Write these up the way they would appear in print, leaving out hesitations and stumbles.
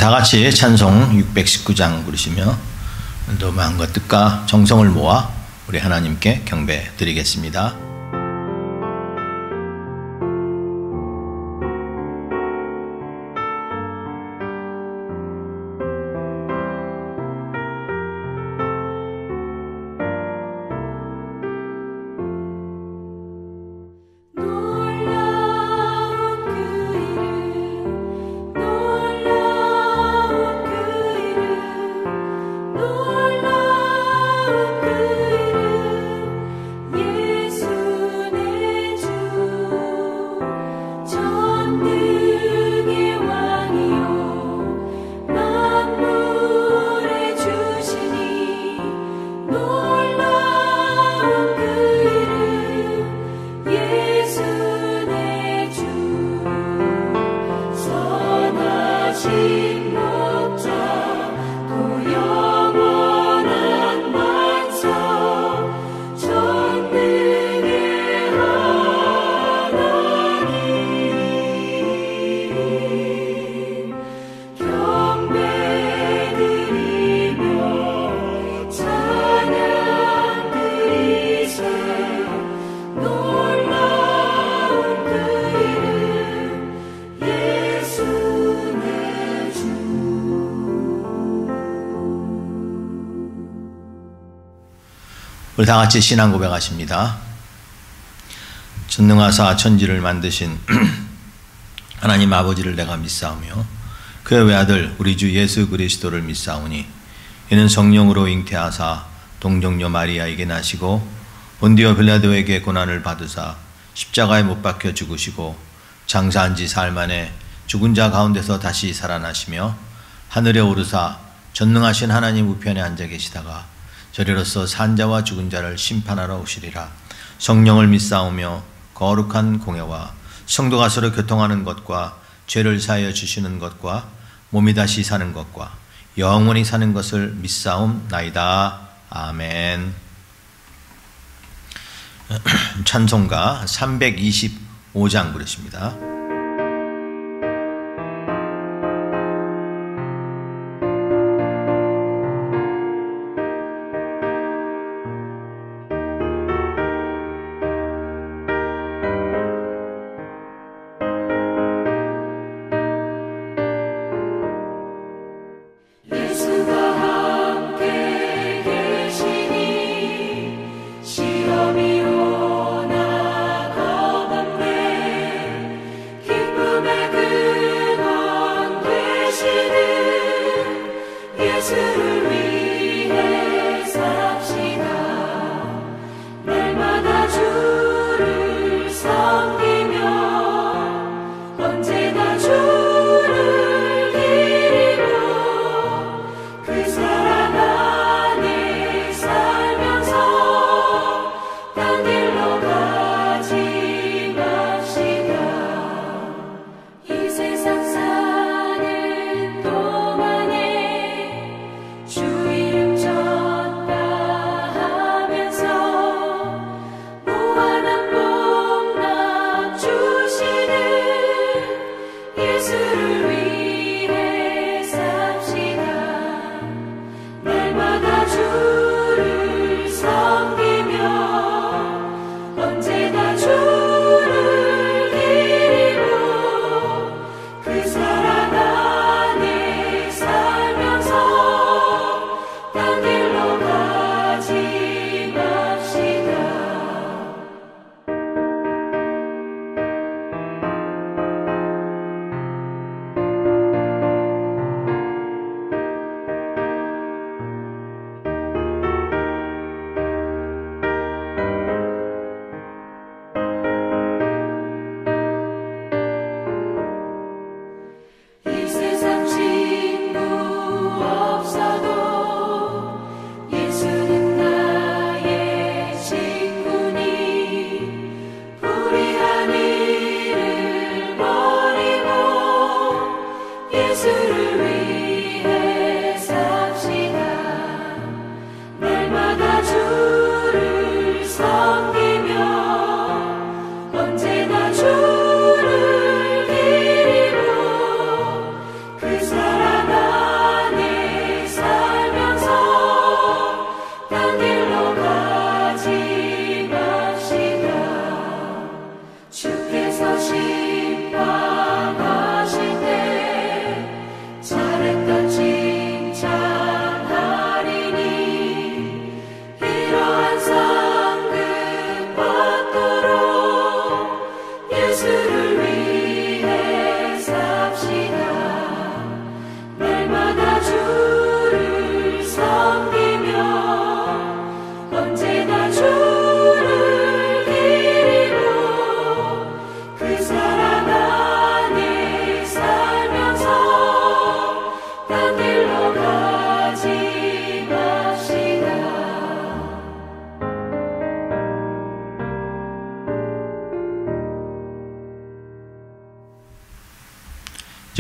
다 같이 찬송 619장 부르시며 또 마음과 뜻과 정성을 모아 우리 하나님께 경배 드리겠습니다. 우리 다 같이 신앙 고백하십니다. 전능하사 천지를 만드신 하나님 아버지를 내가 믿사오며 그의 외아들 우리 주 예수 그리스도를 믿사오니 이는 성령으로 잉태하사 동정녀 마리아에게 나시고 본디오 빌라도에게 고난을 받으사 십자가에 못 박혀 죽으시고 장사한 지 사흘 만에 죽은 자 가운데서 다시 살아나시며 하늘에 오르사 전능하신 하나님 우편에 앉아 계시다가 저리로서 산자와 죽은 자를 심판하러 오시리라. 성령을 믿사오며 거룩한 공예와 성도가 서로 교통하는 것과 죄를 사하여 주시는 것과 몸이 다시 사는 것과 영원히 사는 것을 믿사옵나이다. 아멘. 찬송가 325장 부르십니다.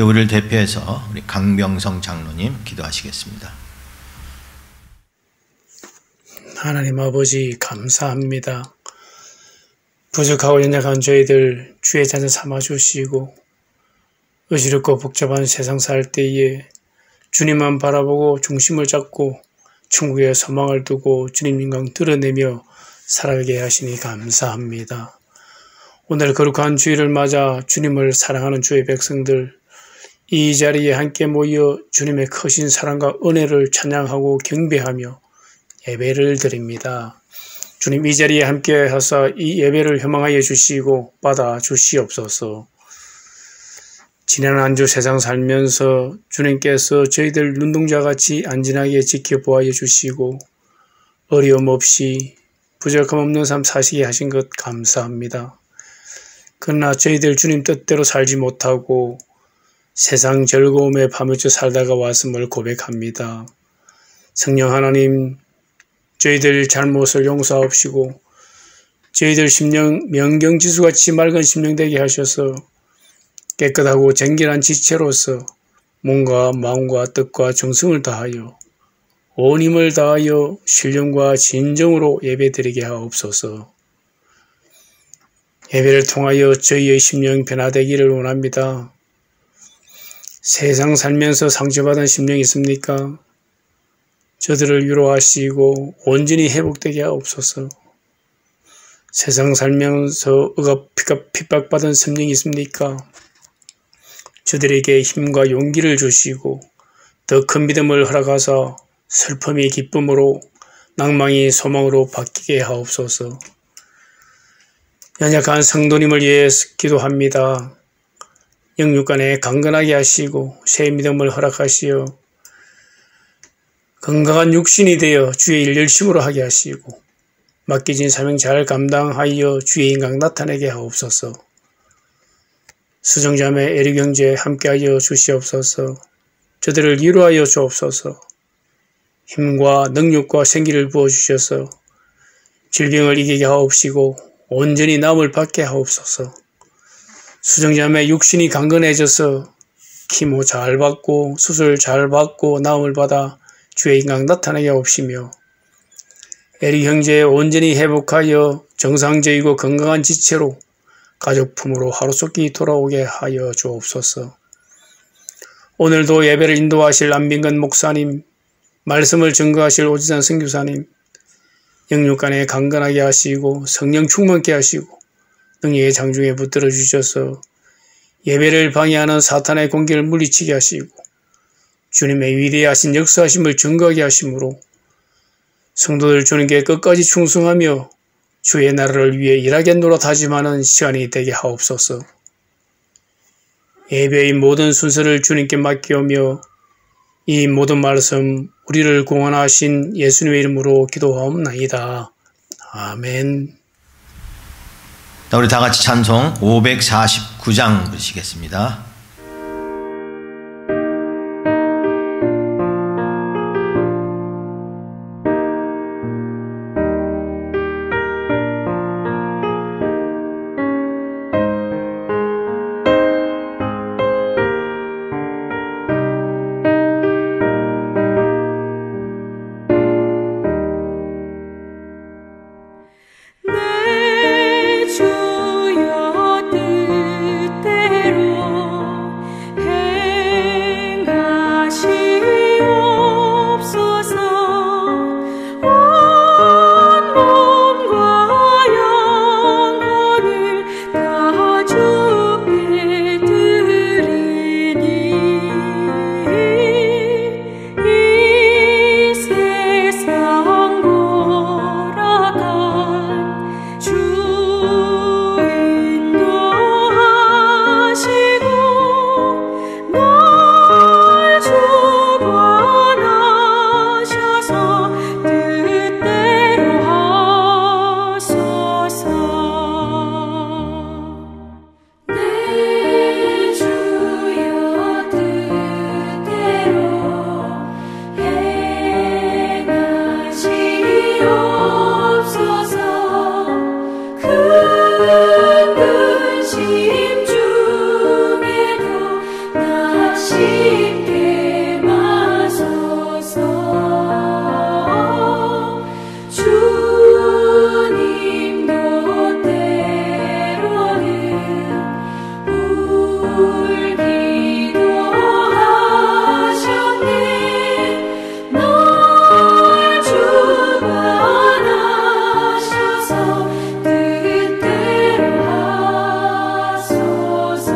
이제 우리를 대표해서 우리 강병성 장로님 기도하시겠습니다. 하나님 아버지 감사합니다. 부족하고 연약한 저희들 주의 자녀 삼아주시고 어지럽고 복잡한 세상 살 때에 주님만 바라보고 중심을 잡고 천국의 소망을 두고 주님 영광 드러내며 살아가게 하시니 감사합니다. 오늘 거룩한 주일을 맞아 주님을 사랑하는 주의 백성들 이 자리에 함께 모여 주님의 크신 사랑과 은혜를 찬양하고 경배하며 예배를 드립니다. 주님 이 자리에 함께 하사 이 예배를 협망하여 주시고 받아 주시옵소서. 지난 한 주 세상 살면서 주님께서 저희들 눈동자같이 안전하게 지켜보아 주시고 어려움 없이 부족함 없는 삶 사시게 하신 것 감사합니다. 그러나 저희들 주님 뜻대로 살지 못하고 세상 즐거움에 파묻혀 살다가 왔음을 고백합니다. 성령 하나님, 저희들 잘못을 용서하옵시고 저희들 심령 명경지수같이 맑은 심령 되게 하셔서 깨끗하고 정결한 지체로서 몸과 마음과 뜻과 정성을 다하여 온 힘을 다하여 신령과 진정으로 예배드리게 하옵소서. 예배를 통하여 저희의 심령이 변화되기를 원합니다. 세상 살면서 상처받은 심령이 있습니까? 저들을 위로하시고 온전히 회복되게 하옵소서. 세상 살면서 핍박받은 심령이 있습니까? 저들에게 힘과 용기를 주시고 더 큰 믿음을 허락하사 슬픔이 기쁨으로 낭망이 소망으로 바뀌게 하옵소서. 연약한 성도님을 위해 기도합니다. 영육간에 강건하게 하시고 새 믿음을 허락하시어 건강한 육신이 되어 주의 일 열심으로 하게 하시고 맡겨진 사명 잘 감당하여 주의 인강 나타내게 하옵소서. 수정자매 에릭 형제 함께하여 주시옵소서. 저들을 위로하여 주옵소서. 힘과 능력과 생기를 부어주셔서 질병을 이기게 하옵시고 온전히 나음을 받게 하옵소서. 수정자매 육신이 강건해져서 키모 잘 받고 수술 잘 받고 나음을 받아 주의 인강 나타나게 하옵시며 에릭 형제 온전히 회복하여 정상적이고 건강한 지체로 가족 품으로 하루속히 돌아오게 하여 주옵소서. 오늘도 예배를 인도하실 안빈근 목사님, 말씀을 증거하실 오지산 선교사님, 영육간에 강건하게 하시고 성령 충만케 하시고 능력의 장중에 붙들어 주셔서 예배를 방해하는 사탄의 공격을 물리치게 하시고 주님의 위대하신 역사하심을 증거하게 하심으로 성도들 주님께 끝까지 충성하며 주의 나라를 위해 일하겠노라 다짐하는 시간이 되게 하옵소서. 예배의 모든 순서를 주님께 맡기오며 이 모든 말씀 우리를 구원하신 예수님의 이름으로 기도하옵나이다. 아멘. 우리 다 같이 찬송 549장 부르시겠습니다. 내 주여 뜻대로 쉽게 마소서. 주님도 때로는 울기도 하셨네. 널 주관하셔서 뜻대로 하소서.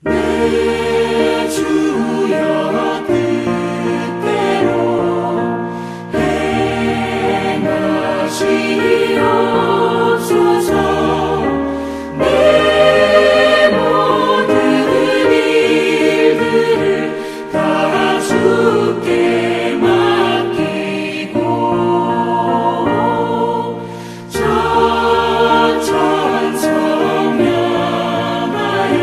내 주여 뜻대로 행하시옵소서. 내 모든 일들을 다 주께 맡기고 천천성명하여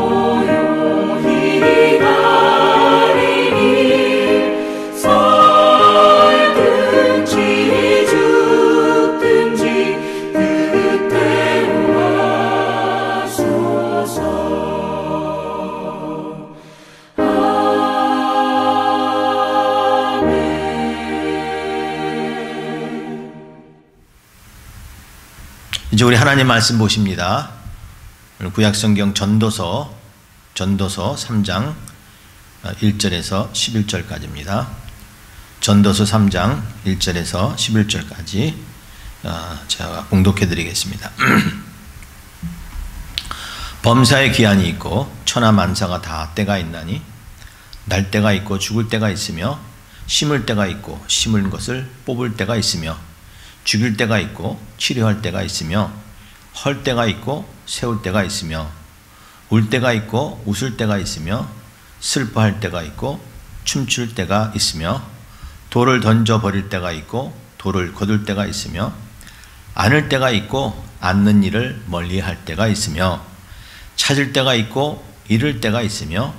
고요히 가리니. 살든지 죽든지 뜻대로 하소서. 아멘. 이제 우리 하나님 말씀 보십니다. 구약성경 전도서 3장 1절에서 11절까지입니다. 전도서 3장 1절에서 11절까지 제가 봉독해 드리겠습니다. 범사의 기한이 있고 천하만사가 다 때가 있나니 날 때가 있고 죽을 때가 있으며 심을 때가 있고 심은 것을 뽑을 때가 있으며 죽일 때가 있고 치료할 때가 있으며 헐 때가 있고 세울 때가 있으며 울 때가 있고 웃을 때가 있으며 슬퍼할 때가 있고 춤출 때가 있으며 돌을 던져 버릴 때가 있고 돌을 거둘 때가 있으며 안을 때가 있고 않는 일을 멀리할 때가 있으며 찾을 때가 있고 잃을 때가 있으며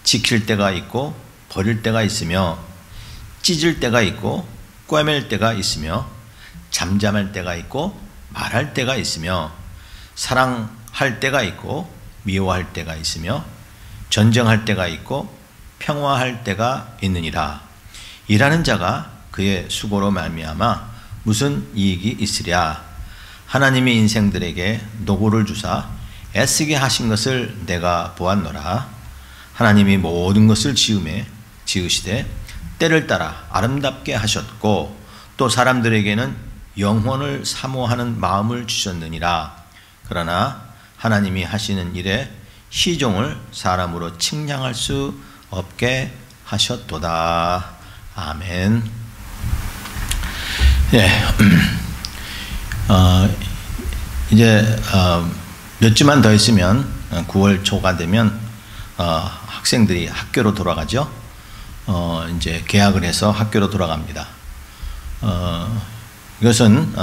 지킬 때가 있고 버릴 때가 있으며 찢을 때가 있고 꿰맬 때가 있으며 잠잠할 때가 있고 말할 때가 있으며 사랑할 때가 있고 미워할 때가 있으며 전쟁할 때가 있고 평화할 때가 있느니라. 일하는 자가 그의 수고로 말미암아 무슨 이익이 있으랴. 하나님이 인생들에게 노고를 주사 애쓰게 하신 것을 내가 보았노라. 하나님이 모든 것을 지으시되 때를 따라 아름답게 하셨고 또 사람들에게는 영혼을 사모하는 마음을 주셨느니라. 그러나 하나님이 하시는 일에 시종을 사람으로 측량할 수 없게 하셨도다. 아멘. 예. 이제 몇 주만 더 있으면 9월 초가 되면 학생들이 학교로 돌아가죠. 이제 개학을 해서 학교로 돌아갑니다. 이것은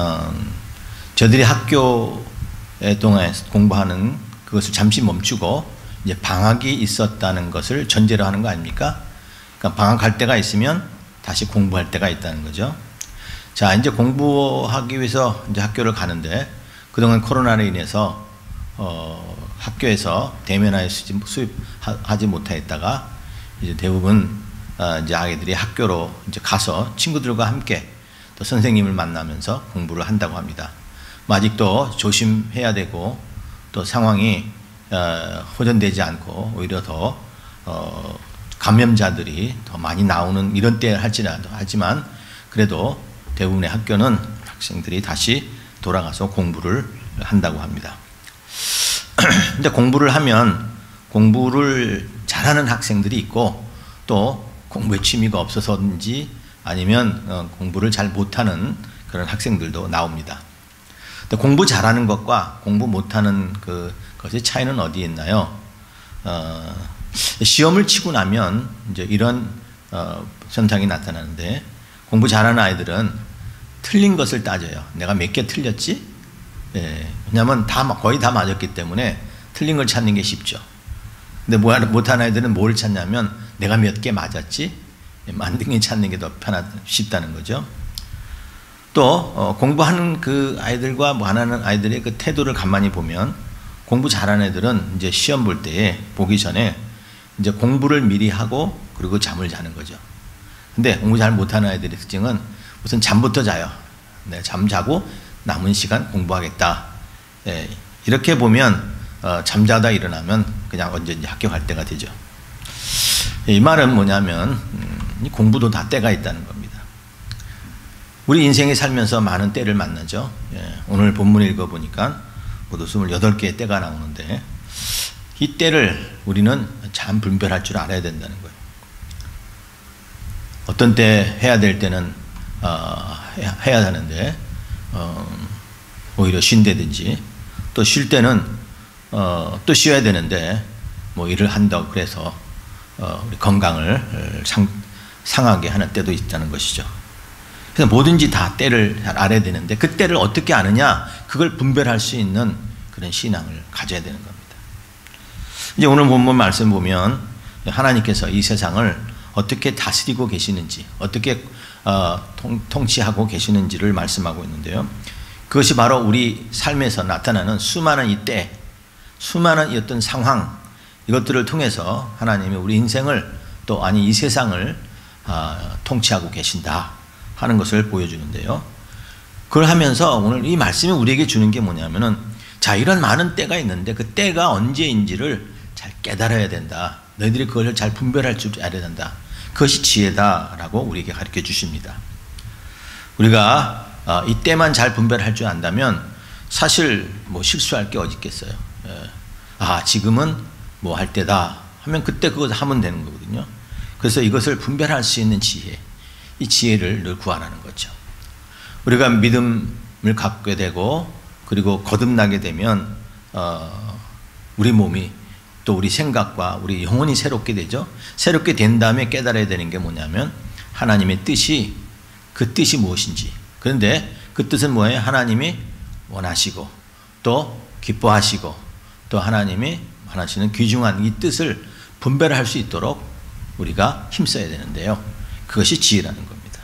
저들이 학교에 동안 공부하는 그것을 잠시 멈추고 이제 방학이 있었다는 것을 전제로 하는 거 아닙니까? 그러니까 방학할 때가 있으면 다시 공부할 때가 있다는 거죠. 자, 이제 공부하기 위해서 이제 학교를 가는데 그동안 코로나로 인해서 학교에서 대면하여 수입하지 못했다가 이제 대부분 이제 아이들이 학교로 이제 가서 친구들과 함께 또 선생님을 만나면서 공부를 한다고 합니다. 아직도 조심해야 되고 또 상황이 호전되지 않고 오히려 더 감염자들이 더 많이 나오는 이런 때 하지만 그래도 대부분의 학교는 학생들이 다시 돌아가서 공부를 한다고 합니다. 근데 공부를 하면 공부를 잘하는 학생들이 있고 또 공부에 취미가 없어서인지 아니면 공부를 잘 못하는 그런 학생들도 나옵니다. 근데 공부 잘하는 것과 공부 못하는 그것의 차이는 어디에 있나요? 시험을 치고 나면 이제 이런 현상이 나타나는데, 공부 잘하는 아이들은 틀린 것을 따져요. 내가 몇 개 틀렸지? 예, 왜냐하면 거의 다 맞았기 때문에 틀린 걸 찾는 게 쉽죠. 근데 못하는 아이들은 뭘 찾냐면 내가 몇 개 맞았지? 만든 게 찾는 게 더 쉽다는 거죠. 또 공부하는 그 아이들과 뭐 안 하는 아이들의 그 태도를 가만히 보면, 공부 잘하는 애들은 이제 시험 볼 때 보기 전에 이제 공부를 미리 하고 그리고 잠을 자는 거죠. 근데 공부 잘 못하는 아이들의 특징은 우선 잠부터 자요. 네, 잠 자고 남은 시간 공부하겠다. 예, 이렇게 보면 잠자다 일어나면 그냥 언제든지 학교 갈 때가 되죠. 이 말은 뭐냐면 공부도 다 때가 있다는 겁니다. 우리 인생에 살면서 많은 때를 만나죠. 예, 오늘 본문 읽어보니까 모두 28개의 때가 나오는데, 이 때를 우리는 잘 분별할 줄 알아야 된다는 거예요. 어떤 때 해야 될 때는 해야 하는데 오히려 쉰다든지, 또 쉴 때는 또 쉬어야 되는데 뭐 일을 한다고 그래서 우리 건강을 상하게 하는 때도 있다는 것이죠. 그래서 뭐든지 다 때를 잘 알아야 되는데, 그 때를 어떻게 아느냐, 그걸 분별할 수 있는 그런 신앙을 가져야 되는 겁니다. 이제 오늘 본문 말씀 보면 하나님께서 이 세상을 어떻게 다스리고 계시는지, 어떻게 통치하고 계시는지를 말씀하고 있는데요. 그것이 바로 우리 삶에서 나타나는 수많은 이 때, 수많은 이 어떤 상황, 이것들을 통해서 하나님이 우리 인생을, 또 아니 이 세상을 통치하고 계신다 하는 것을 보여주는데요. 그걸 하면서 오늘 이 말씀이 우리에게 주는 게 뭐냐면은, 자, 이런 많은 때가 있는데 그 때가 언제인지를 잘 깨달아야 된다. 너희들이 그걸 잘 분별할 줄 알아야 된다. 그것이 지혜다라고 우리에게 가르쳐 주십니다. 우리가 이 때만 잘 분별할 줄 안다면 사실 뭐 실수할 게 어디 있겠어요. 지금은 뭐 할 때다 하면 그때 그거 하면 되는 거거든요. 그래서 이것을 분별할 수 있는 지혜, 이 지혜를 늘 구하라는 거죠. 우리가 믿음을 갖게 되고 그리고 거듭나게 되면 우리 몸이, 또 우리 생각과 우리 영혼이 새롭게 되죠. 새롭게 된 다음에 깨달아야 되는 게 뭐냐면 하나님의 뜻이, 그 뜻이 무엇인지. 그런데 그 뜻은 뭐예요? 하나님이 원하시고 또 기뻐하시고 또 하나님이 원하시는 귀중한 이 뜻을 분별할 수 있도록 우리가 힘써야 되는데요. 그것이 지혜라는 겁니다.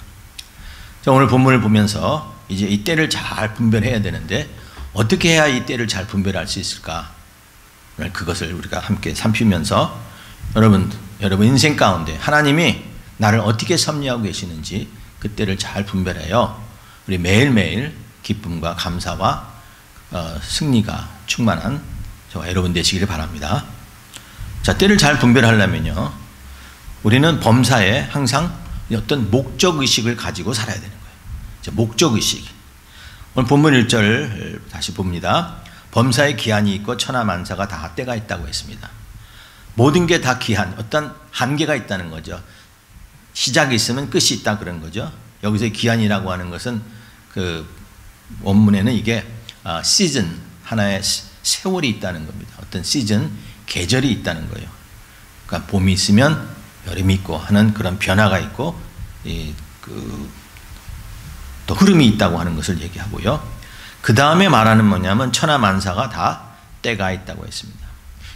자, 오늘 본문을 보면서 이제 이 때를 잘 분별해야 되는데, 어떻게 해야 이 때를 잘 분별할 수 있을까? 오늘 그것을 우리가 함께 살피면서 여러분 인생 가운데 하나님이 나를 어떻게 섭리하고 계시는지 그 때를 잘 분별해요. 우리 매일매일 기쁨과 감사와 승리가 충만한 저와 여러분 되시기를 바랍니다. 자, 때를 잘 분별하려면요, 우리는 범사에 항상 어떤 목적의식을 가지고 살아야 되는 거예요. 목적의식. 오늘 본문 1절 다시 봅니다. 범사에 기한이 있고 천하만사가 다 때가 있다고 했습니다. 모든 게 다 기한, 어떤 한계가 있다는 거죠. 시작이 있으면 끝이 있다 그런 거죠. 여기서 기한이라고 하는 것은 그 원문에는 이게 시즌, 하나의 세월이 있다는 겁니다. 어떤 시즌, 계절이 있다는 거예요. 그러니까 봄이 있으면 여름이 있고 하는 그런 변화가 있고, 또 흐름이 있다고 하는 것을 얘기하고요. 그 다음에 말하는 뭐냐면 천하만사가 다 때가 있다고 했습니다.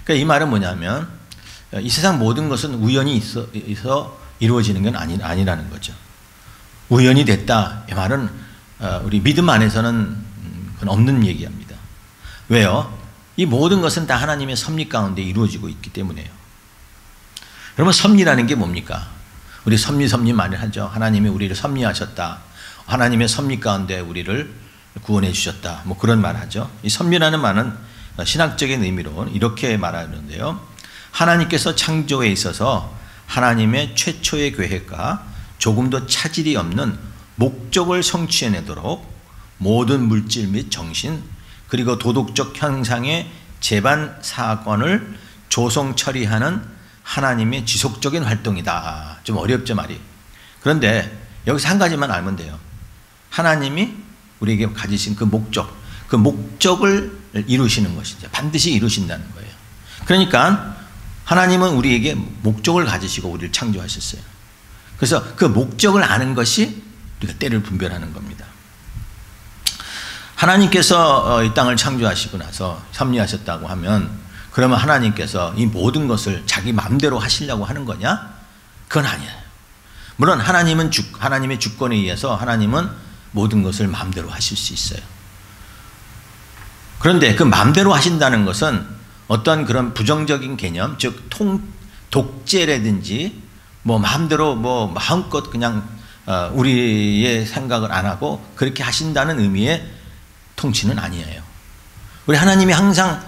그러니까 이 말은 뭐냐면 이 세상 모든 것은 우연히 있어 이루어지는 건 아니라는 거죠. 우연이 됐다, 이 말은 우리 믿음 안에서는 그건 없는 얘기합니다. 왜요? 이 모든 것은 다 하나님의 섭리 가운데 이루어지고 있기 때문에요. 여러분, 섭리라는 게 뭡니까? 우리 섭리 많이 하죠. 하나님이 우리를 섭리하셨다. 하나님의 섭리 가운데 우리를 구원해 주셨다. 뭐 그런 말 하죠. 이 섭리라는 말은 신학적인 의미로 이렇게 말하는데요. 하나님께서 창조에 있어서 하나님의 최초의 계획과 조금도 차질이 없는 목적을 성취해내도록 모든 물질 및 정신, 그리고 도덕적 현상의 재반 사건을 조성 처리하는 하나님의 지속적인 활동이다. 좀 어렵죠, 말이. 그런데 여기서 한 가지만 알면 돼요. 하나님이 우리에게 가지신 그 목적을 이루시는 것이죠. 반드시 이루신다는 거예요. 그러니까 하나님은 우리에게 목적을 가지시고 우리를 창조하셨어요. 그래서 그 목적을 아는 것이 우리가 때를 분별하는 겁니다. 하나님께서 이 땅을 창조하시고 나서 섭리하셨다고 하면 그러면 하나님께서 이 모든 것을 자기 마음대로 하시려고 하는 거냐? 그건 아니에요. 물론 하나님의 주권에 의해서 하나님은 모든 것을 마음대로 하실 수 있어요. 그런데 그 마음대로 하신다는 것은 어떤 그런 부정적인 개념, 즉 독재라든지 뭐 마음대로 뭐 마음껏 그냥 우리의 생각을 안 하고 그렇게 하신다는 의미의 통치는 아니에요. 우리 하나님이 항상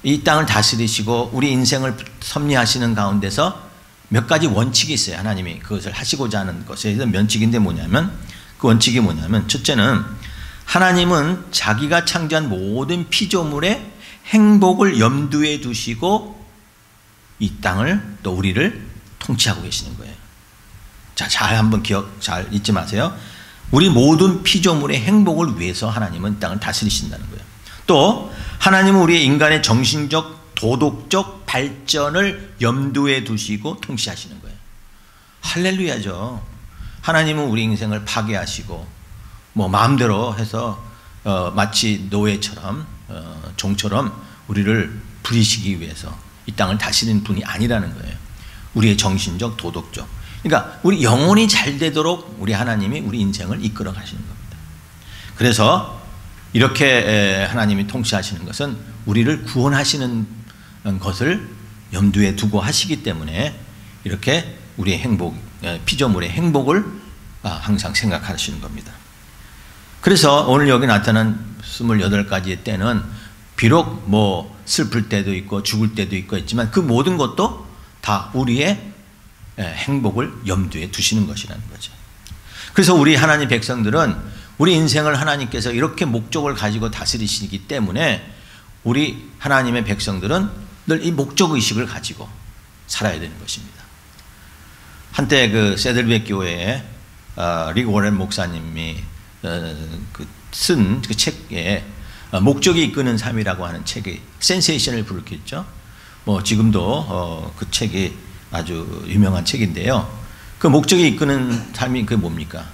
이 땅을 다스리시고 우리 인생을 섭리하시는 가운데서 몇 가지 원칙이 있어요. 하나님이 그것을 하시고자 하는 것에 대해서 원칙인데 뭐냐면 그 원칙이 뭐냐면 첫째는 하나님은 자기가 창조한 모든 피조물의 행복을 염두에 두시고 이 땅을 또 우리를 통치하고 계시는 거예요. 자, 잘 한번 잘 잊지 마세요. 우리 모든 피조물의 행복을 위해서 하나님은 이 땅을 다스리신다는 거예요. 또 하나님은 우리 인간의 정신적, 도덕적 발전을 염두에 두시고 통치하시는 거예요. 할렐루야죠. 하나님은 우리 인생을 파괴하시고 뭐 마음대로 해서 마치 노예처럼 종처럼 우리를 부리시기 위해서 이 땅을 다스리는 분이 아니라는 거예요. 우리의 정신적, 도덕적. 그러니까 우리 영혼이 잘 되도록 우리 하나님이 우리 인생을 이끌어 가시는 겁니다. 그래서 이렇게 하나님이 통치하시는 것은 우리를 구원하시는 것을 염두에 두고 하시기 때문에 이렇게 우리의 행복, 피조물의 행복을 항상 생각하시는 겁니다. 그래서 오늘 여기 나타난 28가지의 때는 비록 뭐 슬플 때도 있고 죽을 때도 있고 있지만 그 모든 것도 다 우리의 행복을 염두에 두시는 것이라는 거죠. 그래서 우리 하나님 백성들은 우리 인생을 하나님께서 이렇게 목적을 가지고 다스리시기 때문에 우리 하나님의 백성들은 늘 이 목적의식을 가지고 살아야 되는 것입니다. 한때 그 세들백 교회에 릭 워렌 목사님이 쓴 그 책에 목적이 이끄는 삶이라고 하는 책이 센세이션을 불렀겠죠. 뭐 지금도 그 책이 아주 유명한 책인데요. 그 목적이 이끄는 삶이 그게 뭡니까?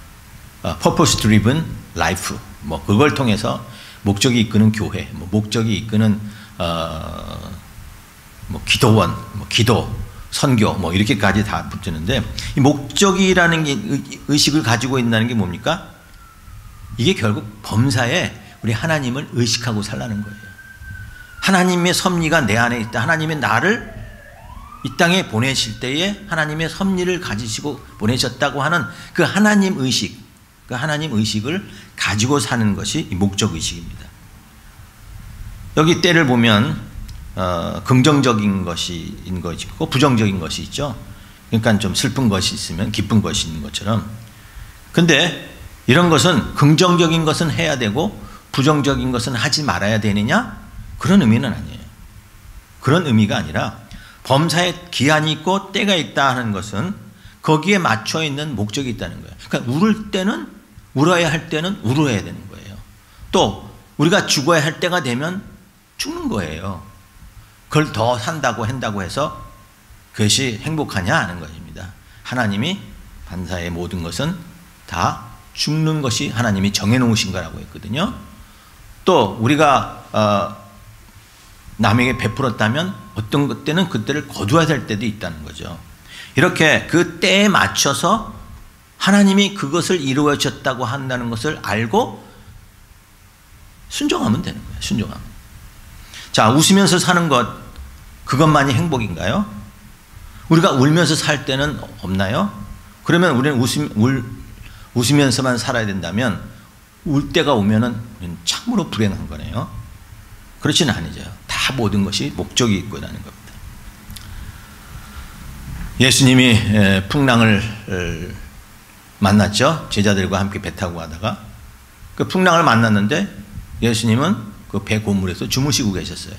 Purpose Driven Life. 뭐 그걸 통해서 목적이 이끄는 교회, 뭐 목적이 이끄는 뭐 기도원, 뭐 기도, 선교, 뭐 이렇게까지 다 붙이는데 이 목적이라는 게 의식을 가지고 있다는 게 뭡니까? 이게 결국 범사에 우리 하나님을 의식하고 살라는 거예요. 하나님의 섭리가 내 안에 있다. 하나님의 나를 이 땅에 보내실 때에 하나님의 섭리를 가지시고 보내셨다고 하는 그 하나님 의식, 그 하나님 의식을 가지고 사는 것이 이 목적 의식입니다. 여기 때를 보면 긍정적인 것이 있고 부정적인 것이 있죠. 그러니까 좀 슬픈 것이 있으면 기쁜 것이 있는 것처럼. 근데 이런 것은 긍정적인 것은 해야 되고 부정적인 것은 하지 말아야 되느냐? 그런 의미는 아니에요. 그런 의미가 아니라 범사에 기한이 있고 때가 있다 하는 것은 거기에 맞춰 있는 목적이 있다는 거예요. 그러니까 울을 때는 울어야 할 때는 울어야 되는 거예요. 또 우리가 죽어야 할 때가 되면 죽는 거예요. 그걸 더 산다고 한다고 해서 그것이 행복하냐 하는 것입니다. 하나님이 반사의 모든 것은 다 죽는 것이 하나님이 정해놓으신 거라고 했거든요. 또 우리가 남에게 베풀었다면 어떤 것 때는 그때를 거두어야 될 때도 있다는 거죠. 이렇게 그 때에 맞춰서 하나님이 그것을 이루어 주셨다고 한다는 것을 알고 순종하면 되는 거예요. 순종하면. 자, 웃으면서 사는 것, 그것만이 행복인가요? 우리가 울면서 살 때는 없나요? 그러면 우리는 웃으면서만 살아야 된다면 울 때가 오면은 우리는 참으로 불행한 거네요. 그렇지는 아니죠. 다 모든 것이 목적이 있고라는 겁니다. 예수님이 풍랑을 만났죠. 제자들과 함께 배 타고 가다가 그 풍랑을 만났는데 예수님은 그 배 고물에서 주무시고 계셨어요.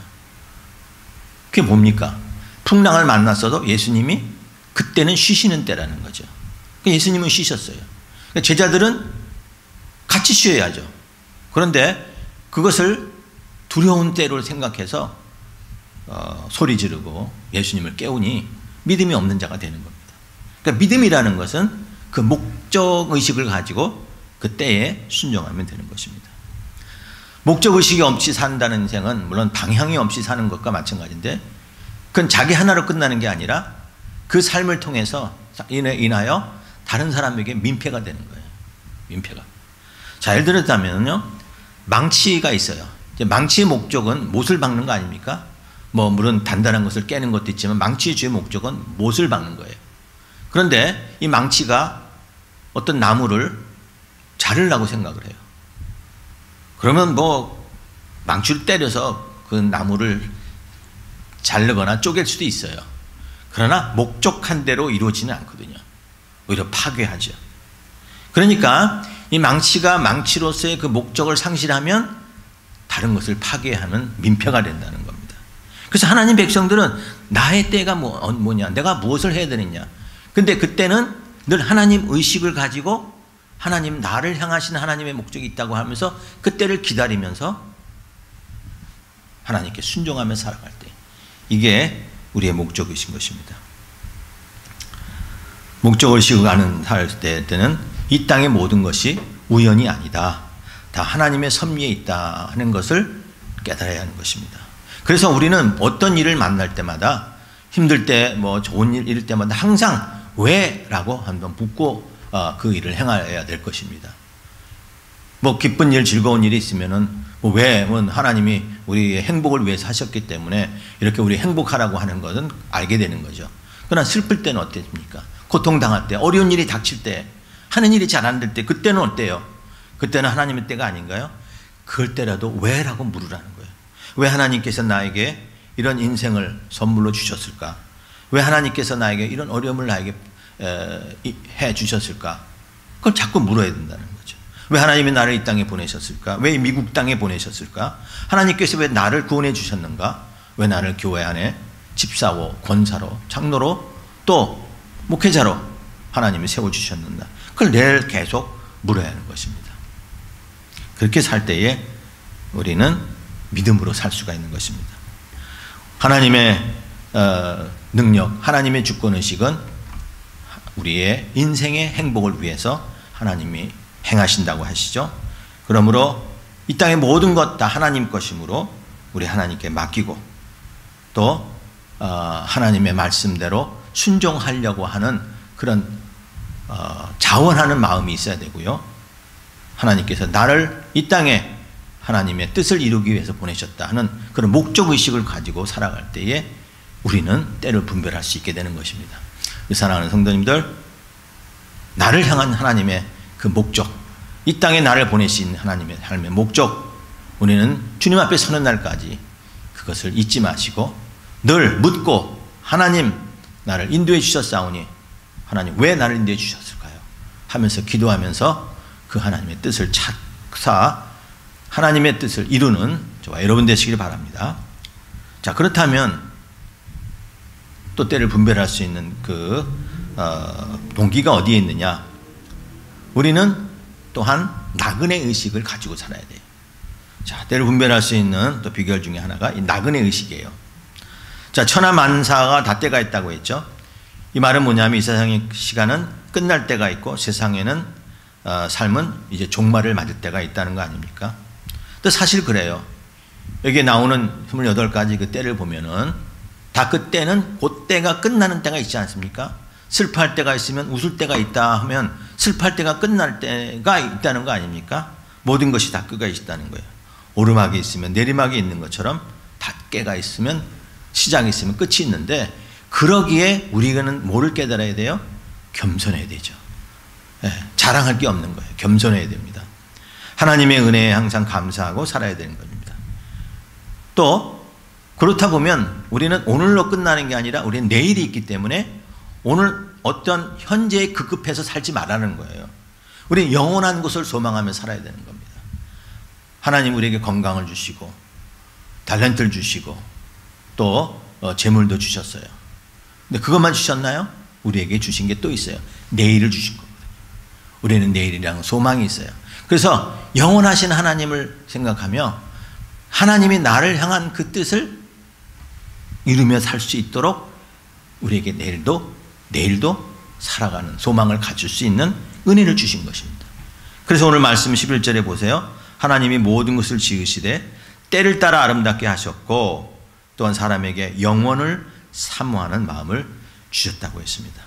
그게 뭡니까? 풍랑을 만났어도 예수님이 그때는 쉬시는 때라는 거죠. 그러니까 예수님은 쉬셨어요. 그러니까 제자들은 같이 쉬어야죠. 그런데 그것을 두려운 때로 생각해서 소리 지르고 예수님을 깨우니 믿음이 없는 자가 되는 겁니다. 그러니까 믿음이라는 것은 그 목적의식을 가지고 그 때에 순종하면 되는 것입니다. 목적의식이 없이 산다는 인생은 물론 방향이 없이 사는 것과 마찬가지인데 그건 자기 하나로 끝나는 게 아니라 그 삶을 통해서 인하여 다른 사람에게 민폐가 되는 거예요. 민폐가. 자, 예를 들었다면요, 망치가 있어요. 망치의 목적은 못을 박는 거 아닙니까? 뭐 물론 단단한 것을 깨는 것도 있지만 망치의 주의 목적은 못을 박는 거예요. 그런데 이 망치가 어떤 나무를 자르려고 생각을 해요. 그러면 뭐 망치를 때려서 그 나무를 자르거나 쪼갤 수도 있어요. 그러나 목적한 대로 이루어지는 않거든요. 오히려 파괴하죠. 그러니까 이 망치가 망치로서의 그 목적을 상실하면 다른 것을 파괴하는 민폐가 된다는 겁니다. 그래서 하나님 백성들은 나의 때가 뭐냐, 내가 무엇을 해야 되느냐. 근데 그때는 늘 하나님 의식을 가지고 하나님, 나를 향하신 하나님의 목적이 있다고 하면서 그때를 기다리면서 하나님께 순종하며 살아갈 때, 이게 우리의 목적의식인 것입니다. 목적의식을 가는 살 때는 이 땅의 모든 것이 우연이 아니다, 다 하나님의 섭리에 있다 하는 것을 깨달아야 하는 것입니다. 그래서 우리는 어떤 일을 만날 때마다, 힘들 때, 뭐 좋은 일 이럴 때마다 항상 왜? 라고 한번 묻고 그 일을 행해야 될 것입니다. 뭐 기쁜 일, 즐거운 일이 있으면은 뭐 왜는 하나님이 우리의 행복을 위해서 하셨기 때문에 이렇게 우리 행복하라고 하는 것은 알게 되는 거죠. 그러나 슬플 때는 어땠습니까? 고통당할 때, 어려운 일이 닥칠 때, 하는 일이 잘 안 될 때, 그때는 어때요? 그때는 하나님의 때가 아닌가요? 그럴 때라도 왜라고 물으라는 거예요. 왜 하나님께서 나에게 이런 인생을 선물로 주셨을까? 왜 하나님께서 나에게 이런 어려움을 나에게 해 주셨을까? 그걸 자꾸 물어야 된다는 거죠. 왜 하나님이 나를 이 땅에 보내셨을까? 왜 미국 땅에 보내셨을까? 하나님께서 왜 나를 구원해 주셨는가? 왜 나를 교회 안에 집사로, 권사로, 장로로, 또 목회자로 하나님이 세워주셨는가? 그걸 내일 계속 물어야 하는 것입니다. 그렇게 살 때에 우리는 믿음으로 살 수가 있는 것입니다. 하나님의 능력, 하나님의 주권의식은 우리의 인생의 행복을 위해서 하나님이 행하신다고 하시죠. 그러므로 이 땅의 모든 것 다 하나님 것이므로 우리 하나님께 맡기고 또 하나님의 말씀대로 순종하려고 하는 그런 자원하는 마음이 있어야 되고요. 하나님께서 나를 이 땅에 하나님의 뜻을 이루기 위해서 보내셨다 하는 그런 목적의식을 가지고 살아갈 때에 우리는 때를 분별할 수 있게 되는 것입니다. 사랑하는 성도님들, 나를 향한 하나님의 그 목적, 이 땅에 나를 보내신 하나님의 삶의 목적, 우리는 주님 앞에 서는 날까지 그것을 잊지 마시고 늘 묻고, 하나님 나를 인도해 주셨사오니 하나님 왜 나를 인도해 주셨을까요? 하면서 기도하면서 그 하나님의 뜻을 찾사 하나님의 뜻을 이루는 저와 여러분 되시길 바랍니다. 자, 그렇다면 또 때를 분별할 수 있는 그 동기가 어디에 있느냐? 우리는 또한 나그네 의식을 가지고 살아야 돼요. 자, 때를 분별할 수 있는 또 비결 중에 하나가 이 나그네 의식이에요. 자, 천하만사가 다 때가 있다고 했죠. 이 말은 뭐냐면 이 세상의 시간은 끝날 때가 있고 세상에는 삶은 이제 종말을 맞을 때가 있다는 거 아닙니까? 또 사실 그래요. 여기에 나오는 28가지 그 때를 보면은 다 그 때는 그 때가 끝나는 때가 있지 않습니까? 슬퍼할 때가 있으면 웃을 때가 있다 하면 슬퍼할 때가 끝날 때가 있다는 거 아닙니까? 모든 것이 다 끝가 있다는 거예요. 오르막이 있으면 내리막이 있는 것처럼 닷깨가 있으면 시작이 있으면 끝이 있는데, 그러기에 우리는 뭐를 깨달아야 돼요? 겸손해야 되죠. 자랑할 게 없는 거예요. 겸손해야 됩니다. 하나님의 은혜에 항상 감사하고 살아야 되는 겁니다. 또 그렇다 보면 우리는 오늘로 끝나는 게 아니라 우리는 내일이 있기 때문에 오늘 어떤 현재에 급급해서 살지 말라는 거예요. 우리는 영원한 것을 소망하며 살아야 되는 겁니다. 하나님 우리에게 건강을 주시고 탤런트를 주시고 또 재물도 주셨어요. 근데 그것만 주셨나요? 우리에게 주신 게 또 있어요. 내일을 주신 겁니다. 우리는 내일이라는 소망이 있어요. 그래서 영원하신 하나님을 생각하며 하나님이 나를 향한 그 뜻을 이루며 살 수 있도록 우리에게 내일도 살아가는 소망을 가질 수 있는 은혜를 주신 것입니다. 그래서 오늘 말씀 11절에 보세요. 하나님이 모든 것을 지으시되 때를 따라 아름답게 하셨고 또한 사람에게 영원을 사모하는 마음을 주셨다고 했습니다.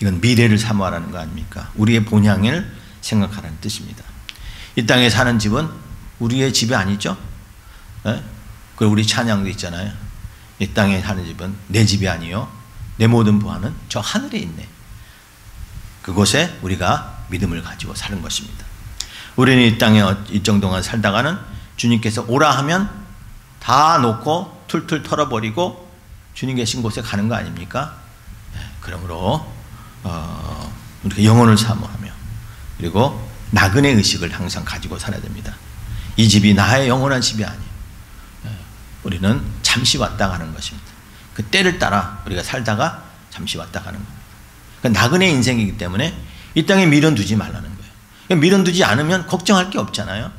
이건 미래를 사모하라는 거 아닙니까? 우리의 본향을 생각하라는 뜻입니다. 이 땅에 사는 집은 우리의 집이 아니죠? 그 우리 찬양도 있잖아요. 이 땅에 사는 집은 내 집이 아니요 내 모든 보화는 저 하늘에 있네. 그곳에 우리가 믿음을 가지고 사는 것입니다. 우리는 이 땅에 일정 동안 살다가는 주님께서 오라 하면 다 놓고 툴툴 털어버리고 주님 계신 곳에 가는 거 아닙니까? 그러므로 우리가 영혼을 사모하며 그리고 나그네 의식을 항상 가지고 살아야 됩니다. 이 집이 나의 영원한 집이 아니에요. 우리는 잠시 왔다 가는 것입니다. 그 때를 따라 우리가 살다가 잠시 왔다 가는 겁니다. 그러니까 나그네 인생이기 때문에 이 땅에 미련 두지 말라는 거예요. 그러니까 미련 두지 않으면 걱정할 게 없잖아요.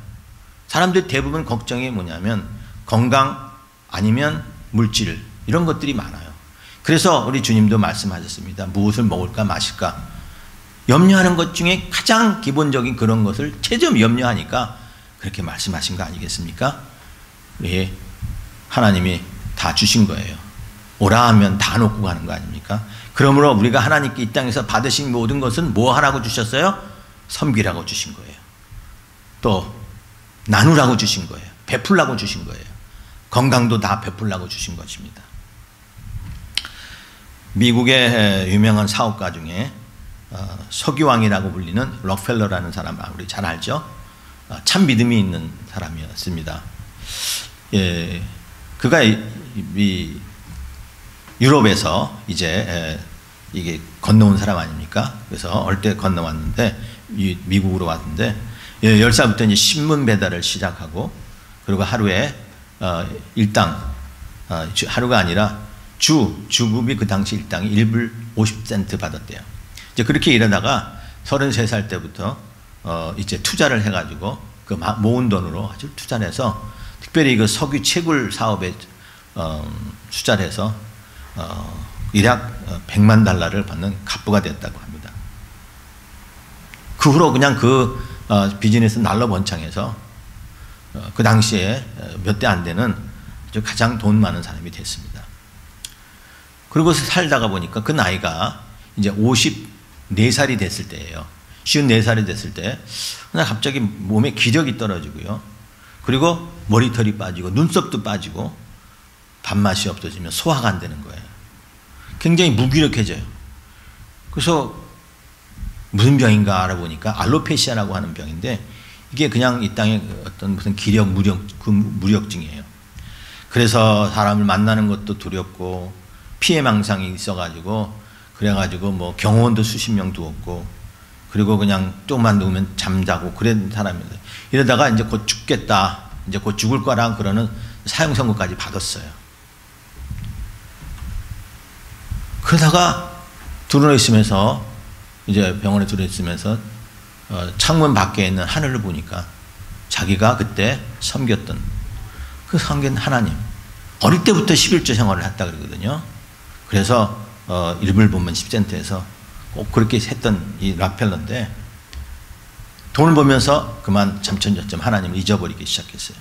사람들 대부분 걱정이 뭐냐면 건강 아니면 물질 이런 것들이 많아요. 그래서 우리 주님도 말씀하셨습니다. 무엇을 먹을까 마실까 염려하는 것 중에 가장 기본적인 그런 것을 최점 염려하니까 그렇게 말씀하신 거 아니겠습니까? 예, 하나님이 다 주신 거예요. 오라 하면 다 놓고 가는 거 아닙니까? 그러므로 우리가 하나님께 이 땅에서 받으신 모든 것은 뭐 하라고 주셨어요? 섬기라고 주신 거예요. 또 나누라고 주신 거예요. 베풀라고 주신 거예요. 건강도 다 베풀라고 주신 것입니다. 미국의 유명한 사업가 중에 석유왕이라고 불리는 록펠러라는 사람 우리 잘 알죠? 참 믿음이 있는 사람이었습니다. 예, 그가 이 유럽에서 이제 이게 건너온 사람 아닙니까? 그래서 어릴 때 건너왔는데 미국으로 왔는데 10살부터 이제 신문 배달을 시작하고 그리고 하루에 일당 하루가 아니라 주급이 그 당시 일당이 1불 50센트 받았대요. 이제 그렇게 일하다가 33살 때부터 이제 투자를 해가지고 그 모은 돈으로 아주 투자를 해서 특별히 그 석유 채굴 사업에 투자를 해서 일약 100만 달러를 받는 갑부가 됐다고 합니다. 그 후로 그냥 그 비즈니스 날로 번창해서 그 당시에 몇 대 안 되는 가장 돈 많은 사람이 됐습니다. 그리고 살다가 보니까 그 나이가 이제 54살이 됐을 때예요. 54살이 됐을 때 갑자기 몸에 기력이 떨어지고요. 그리고 머리털이 빠지고 눈썹도 빠지고 밥맛이 없어지면 소화가 안 되는 거예요. 굉장히 무기력해져요. 그래서 무슨 병인가 알아보니까 알로페시아라고 하는 병인데 이게 그냥 이 땅에 어떤 무슨 기력 무력증이에요. 그래서 사람을 만나는 것도 두렵고 피해망상이 있어가지고 그래가지고 뭐 경호원도 수십 명 두었고 그리고 그냥 조금만 누우면 잠자고 그런 사람인데 이러다가 이제 곧 죽겠다 이제 곧 죽을 거라 그러는 사형 선고까지 받았어요. 그러다가 들어져 있으면서 이제 병원에 들어 있으면서 창문 밖에 있는 하늘을 보니까 자기가 그때 섬겼던 그 섬긴 하나님 어릴 때부터 11조 생활을 했다 그러거든요. 그래서 1불 보면 10센트에서 꼭 그렇게 했던 이 락펠러인데 돈을 보면서 그만 잠천저점 하나님을 잊어버리기 시작했어요.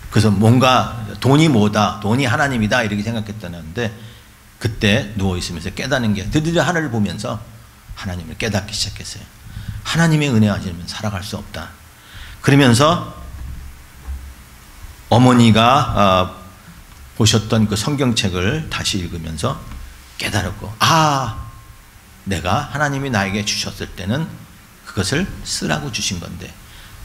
그래서 뭔가 돈이 뭐다 돈이 하나님이다 이렇게 생각했다는데 그때 누워있으면서 깨닫는 게 드디어 하늘을 보면서 하나님을 깨닫기 시작했어요. 하나님의 은혜 아니면 살아갈 수 없다. 그러면서 어머니가 보셨던 그 성경책을 다시 읽으면서 깨달았고 내가 하나님이 나에게 주셨을 때는 그것을 쓰라고 주신 건데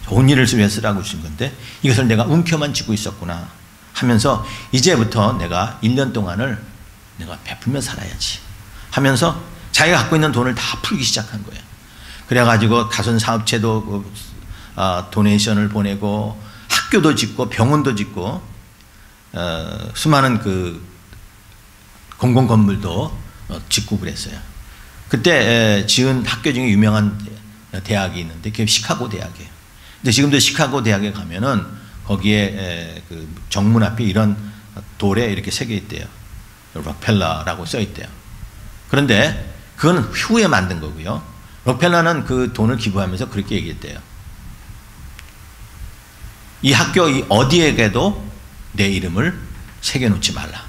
좋은 일을 위해 쓰라고 주신 건데 이것을 내가 움켜만 쥐고 있었구나 하면서 이제부터 내가 1년 동안을 내가 베풀며 살아야지 하면서 자기가 갖고 있는 돈을 다 풀기 시작한 거예요. 그래가지고 가선사업체도 도네이션을 보내고 학교도 짓고 병원도 짓고 수많은 그 공공건물도 짓고 그랬어요. 그때 지은 학교 중에 유명한 대학이 있는데 그게 시카고 대학이에요. 근데 지금도 시카고 대학에 가면은 거기에 그 정문 앞에 이런 돌에 이렇게 새겨 있대요. 록펠러라고 써 있대요. 그런데 그건 후에 만든 거고요. 록펠러는 그 돈을 기부하면서 그렇게 얘기했대요. 이 학교 어디에게도 내 이름을 새겨놓지 말라.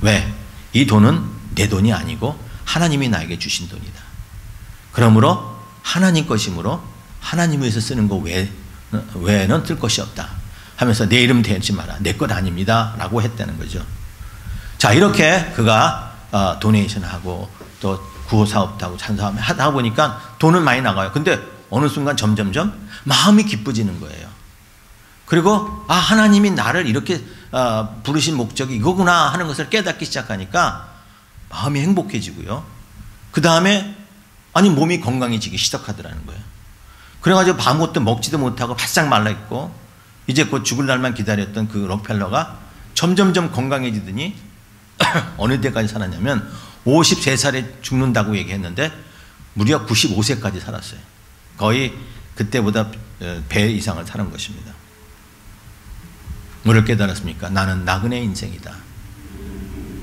왜? 이 돈은 내 돈이 아니고 하나님이 나에게 주신 돈이다. 그러므로 하나님 것이므로 하나님 위해서 쓰는 거 외에는 뜰 것이 없다 하면서 내 이름 대지 마라. 내 것 아닙니다 라고 했다는 거죠. 자, 이렇게 그가 도네이션하고 또 구호사업도 하고 찬사하며 하다 보니까 돈은 많이 나가요. 근데 어느 순간 점점점 마음이 기뻐지는 거예요. 그리고 하나님이 나를 이렇게 부르신 목적이 이거구나 하는 것을 깨닫기 시작하니까 마음이 행복해지고요. 그 다음에 몸이 건강해지기 시작하더라는 거예요. 그래가지고 아무것도 먹지도 못하고 바싹 말라있고 이제 곧 죽을 날만 기다렸던 그 록펠러가 점점점 건강해지더니 어느 때까지 살았냐면 53살에 죽는다고 얘기했는데 무려 95세까지 살았어요. 거의 그때보다 배 이상을 사는 것입니다. 뭐를 깨달았습니까? 나는 나그네 인생이다.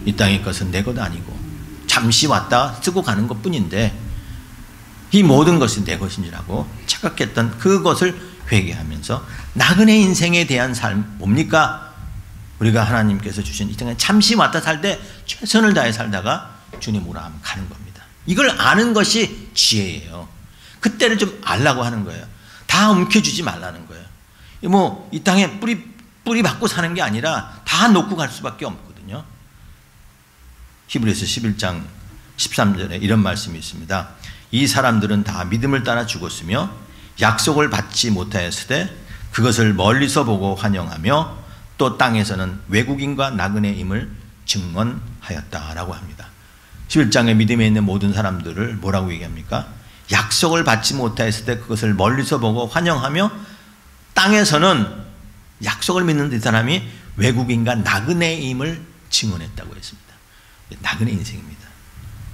이 땅의 것은 내 것 아니고 잠시 왔다 쓰고 가는 것 뿐인데 이 모든 것이 내 것인지라고 착각했던 그것을 회개하면서 나그네 인생에 대한 삶 뭡니까? 우리가 하나님께서 주신 이 땅에 잠시 왔다 살 때 최선을 다해 살다가 주님 오라 하면 가는 겁니다. 이걸 아는 것이 지혜예요. 그때를 좀 알라고 하는 거예요. 다 움켜주지 말라는 거예요. 이 땅에 뿌리 받고 사는 게 아니라 다 놓고 갈 수밖에 없거든요. 히브리서 11장 13절에 이런 말씀이 있습니다. 이 사람들은 다 믿음을 따라 죽었으며 약속을 받지 못하였으되 그것을 멀리서 보고 환영하며 또 땅에서는 외국인과 나그네임을 증언하였다라고 합니다. 11장에 믿음에 있는 모든 사람들을 뭐라고 얘기합니까? 약속을 받지 못하였을 때 그것을 멀리서 보고 환영하며 땅에서는 약속을 믿는 이 사람이 외국인과 나그네임을 증언했다고 했습니다. 나그네 인생입니다.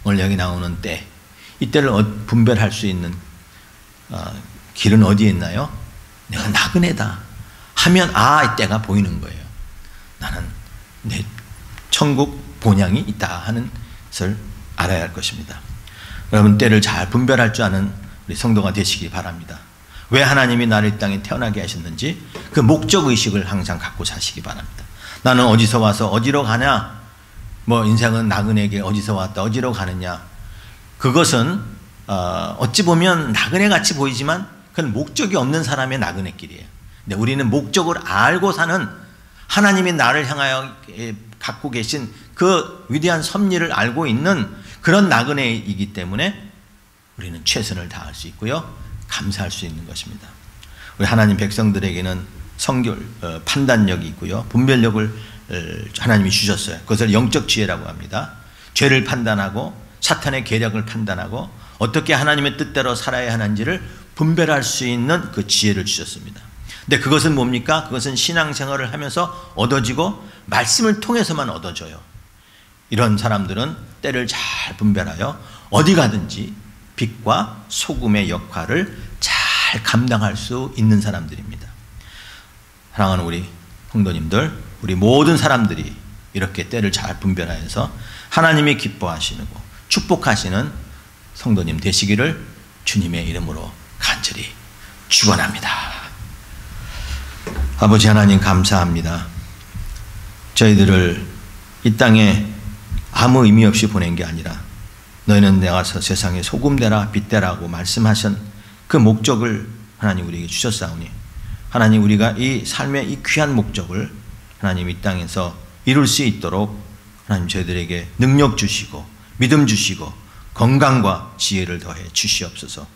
오늘 여기 나오는 때, 이때를 분별할 수 있는 길은 어디에 있나요? 내가 나그네다 하면 이 때가 보이는 거예요. 나는 내 천국 본향이 있다 하는 것을 알아야 할 것입니다. 여러분, 때를 잘 분별할 줄 아는 우리 성도가 되시기 바랍니다. 왜 하나님이 나를 이 땅에 태어나게 하셨는지 그 목적의식을 항상 갖고 사시기 바랍니다. 나는 어디서 와서 어디로 가냐? 인생은 나그네에게 어디서 왔다 어디로 가느냐? 그것은 어찌 보면 나그네같이 보이지만 그건 목적이 없는 사람의 나그네길이에요. 근데 우리는 목적을 알고 사는 하나님이 나를 향하여 갖고 계신 그 위대한 섭리를 알고 있는 그런 나그네이기 때문에 우리는 최선을 다할 수 있고요. 감사할 수 있는 것입니다. 우리 하나님 백성들에게는 판단력이 있고요. 분별력을 하나님이 주셨어요. 그것을 영적 지혜라고 합니다. 죄를 판단하고 사탄의 계략을 판단하고 어떻게 하나님의 뜻대로 살아야 하는지를 분별할 수 있는 그 지혜를 주셨습니다. 근데 그것은 뭡니까? 그것은 신앙생활을 하면서 얻어지고 말씀을 통해서만 얻어져요. 이런 사람들은 때를 잘 분별하여 어디 가든지 빛과 소금의 역할을 잘 감당할 수 있는 사람들입니다. 사랑하는 우리 성도님들, 우리 모든 사람들이 이렇게 때를 잘 분별하여서 하나님이 기뻐하시고 축복하시는 성도님 되시기를 주님의 이름으로 간절히 축원합니다. 아버지 하나님 감사합니다. 저희들을 이 땅에 아무 의미 없이 보낸 게 아니라 너희는 나가서 세상에 소금되라 빛되라고 말씀하신 그 목적을 하나님 우리에게 주셨사오니 하나님 우리가 이 삶의 이 귀한 목적을 하나님 이 땅에서 이룰 수 있도록 하나님 저희들에게 능력 주시고 믿음 주시고 건강과 지혜를 더해 주시옵소서.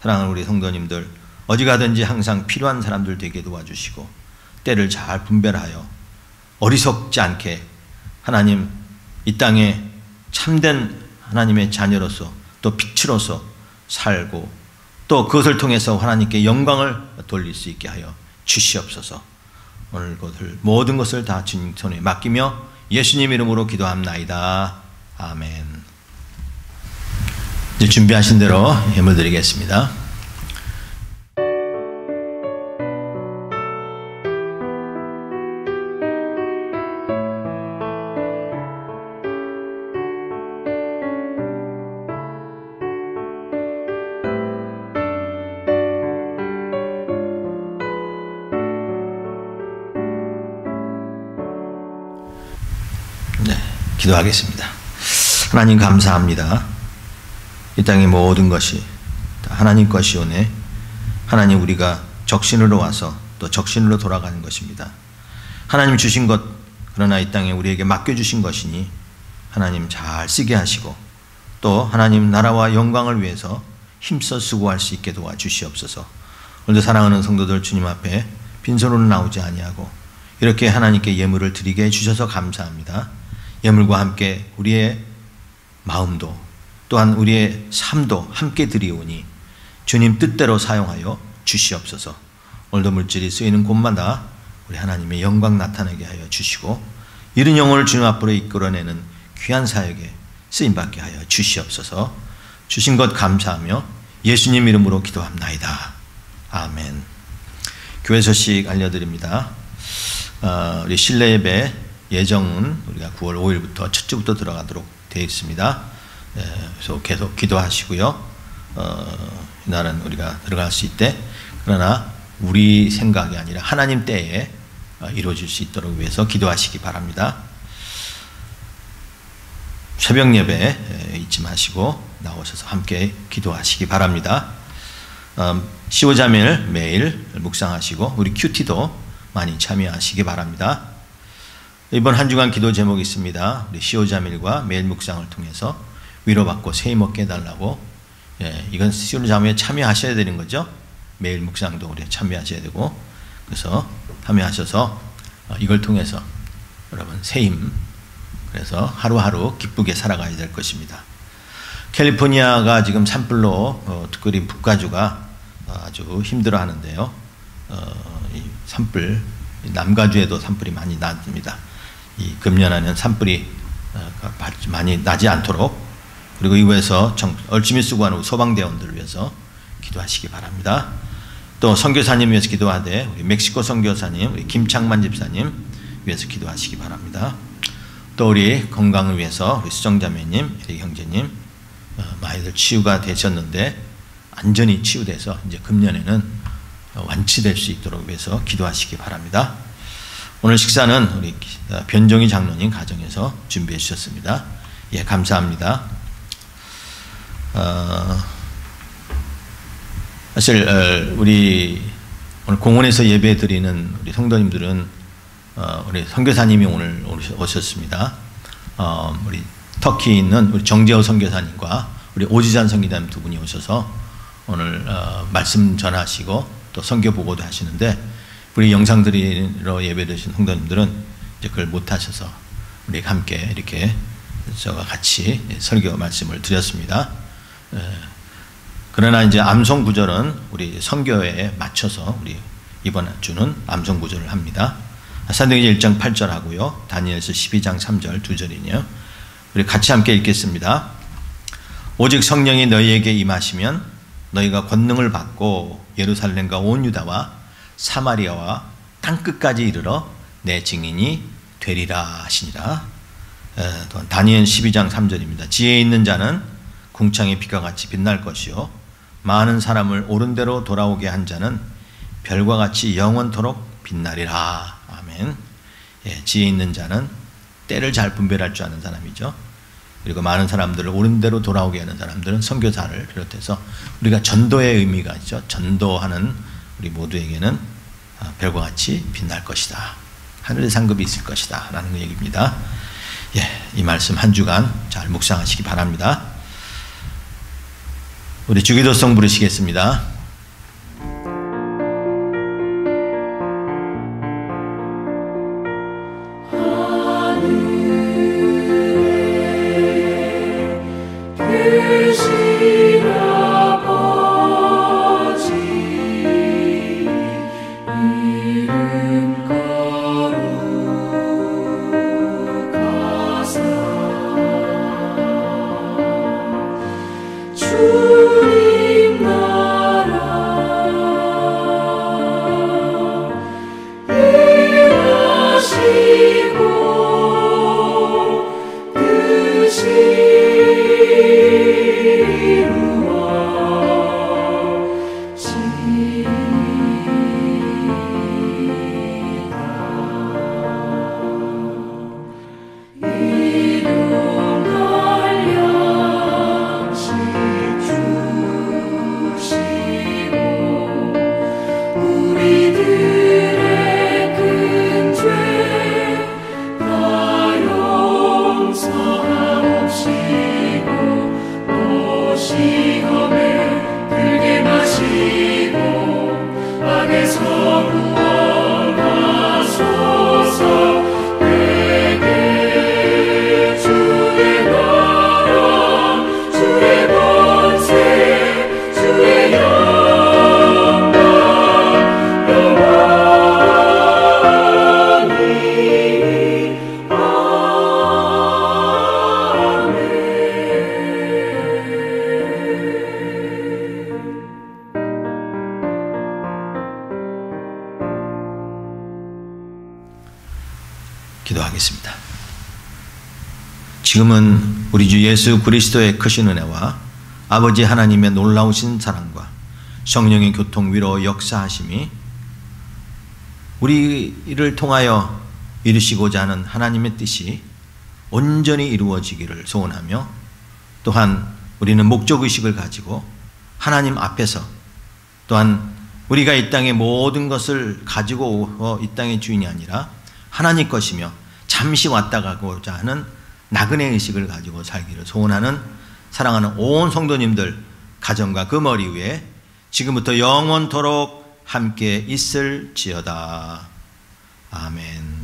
사랑하는 우리 성도님들 어디 가든지 항상 필요한 사람들 되게 도와주시고 때를 잘 분별하여 어리석지 않게 하나님 이 땅에 참된 하나님의 자녀로서 또 빛으로서 살고 또 그것을 통해서 하나님께 영광을 돌릴 수 있게 하여 주시옵소서. 오늘 모든 것을 다 주님 손에 맡기며 예수님 이름으로 기도합나이다. 아멘. 이제 준비하신 대로 예물 드리겠습니다. 기도하겠습니다. 하나님 감사합니다. 이 땅의 모든 것이 다 하나님 것이오네. 하나님, 우리가 적신으로 와서 또 적신으로 돌아가는 것입니다. 하나님 주신 것, 그러나 이 땅에 우리에게 맡겨주신 것이니 하나님 잘 쓰게 하시고 또 하나님 나라와 영광을 위해서 힘써 수고할 수 있게 도와주시옵소서. 오늘도 사랑하는 성도들 주님 앞에 빈손으로 나오지 아니하고 이렇게 하나님께 예물을 드리게 해주셔서 감사합니다. 예물과 함께 우리의 마음도 또한 우리의 삶도 함께 드리오니 주님 뜻대로 사용하여 주시옵소서. 오늘도 물질이 쓰이는 곳마다 우리 하나님의 영광 나타나게 하여 주시고 이른 영혼을 주님 앞으로 이끌어내는 귀한 사역에 쓰임받게 하여 주시옵소서. 주신 것 감사하며 예수님 이름으로 기도합나이다. 아멘. 교회 소식 알려드립니다. 우리 실내 예배 예정은 우리가 9월 5일부터 첫 주부터 들어가도록 되어 있습니다. 그래서 계속 기도하시고요. 이날은 우리가 들어갈 수 있대. 그러나 우리 생각이 아니라 하나님 때에 이루어질 수 있도록 위해서 기도하시기 바랍니다. 새벽 예배 잊지 마시고 나오셔서 함께 기도하시기 바랍니다. 15자매를 매일 묵상하시고 우리 큐티도 많이 참여하시기 바랍니다. 이번 한 주간 기도 제목이 있습니다. 우리 15자매과 매일 묵상을 통해서 위로받고 세임 얻게 해달라고. 이건 15자매에 참여하셔야 되는 거죠. 매일 묵상도 우리 참여하셔야 되고, 그래서 참여하셔서 이걸 통해서 여러분 세임, 그래서 하루하루 기쁘게 살아가야 될 것입니다. 캘리포니아가 지금 산불로 특별히 북가주가 아주 힘들어하는데요. 이 산불, 남가주에도 산불이 많이 납니다. 이 금년에는 산불이 많이 나지 않도록, 그리고 이후에서 열심히 수고하는 소방대원들을 위해서 기도하시기 바랍니다. 또 선교사님 위해서 기도하되 우리 멕시코 선교사님, 우리 김창만 집사님 위해서 기도하시기 바랍니다. 또 우리 건강을 위해서 우리 수정자매님, 에릭 형제님 많이들 치유가 되셨는데 안전히 치유돼서 이제 금년에는 완치될 수 있도록 위해서 기도하시기 바랍니다. 오늘 식사는 우리 변종희 장로님 가정에서 준비해 주셨습니다. 예, 감사합니다. 사실 우리 오늘 공원에서 예배 드리는 우리 성도님들은 우리 선교사님이 오늘 오셨습니다. 우리 터키에 있는 우리 정재호 선교사님과 우리 오지잔 선교사님 두 분이 오셔서 오늘 말씀 전하시고 또 선교 보고도 하시는데, 우리 영상 드리러 예배 드리신 성도님들은 이제 그걸 못 하셔서 우리 함께 이렇게 저와 같이 설교 말씀을 드렸습니다. 그러나 이제 암송 구절은 우리 선교회에 맞춰서 우리 이번 주는 암송 구절을 합니다. 사도행전 1장 8절 하고요. 다니엘서 12장 3절 두 절이네요. 우리 같이 함께 읽겠습니다. 오직 성령이 너희에게 임하시면 너희가 권능을 받고 예루살렘과 온 유다와 사마리아와 땅끝까지 이르러 내 증인이 되리라 하시니라. 또한 다니엘 12장 3절입니다. 지혜 있는 자는 궁창의 빛과 같이 빛날 것이요 많은 사람을 옳은 대로 돌아오게 한 자는 별과 같이 영원토록 빛나리라. 아멘. 예, 지혜 있는 자는 때를 잘 분별할 줄 아는 사람이죠. 그리고 많은 사람들을 옳은 대로 돌아오게 하는 사람들은 선교사를 비롯해서 우리가 전도의 의미가 있죠. 전도하는 우리 모두에게는 별과 같이 빛날 것이다. 하늘의 상급이 있을 것이다. 라는 얘기입니다. 예, 이 말씀 한 주간 잘 묵상하시기 바랍니다. 우리 주기도성 부르시겠습니다. 주님 기도하겠습니다. 지금은 우리 주 예수 그리스도의 크신 은혜와 아버지 하나님의 놀라우신 사랑과 성령의 교통 위로 역사하심이 우리를 통하여 이루시고자 하는 하나님의 뜻이 온전히 이루어지기를 소원하며, 또한 우리는 목적의식을 가지고 하나님 앞에서, 또한 우리가 이 땅의 모든 것을 가지고 이 땅의 주인이 아니라 하나님 것이며 잠시 왔다 가고자 하는 나그네 의식을 가지고 살기를 소원하는 사랑하는 온 성도님들 가정과 그 머리 위에 지금부터 영원토록 함께 있을지어다. 아멘.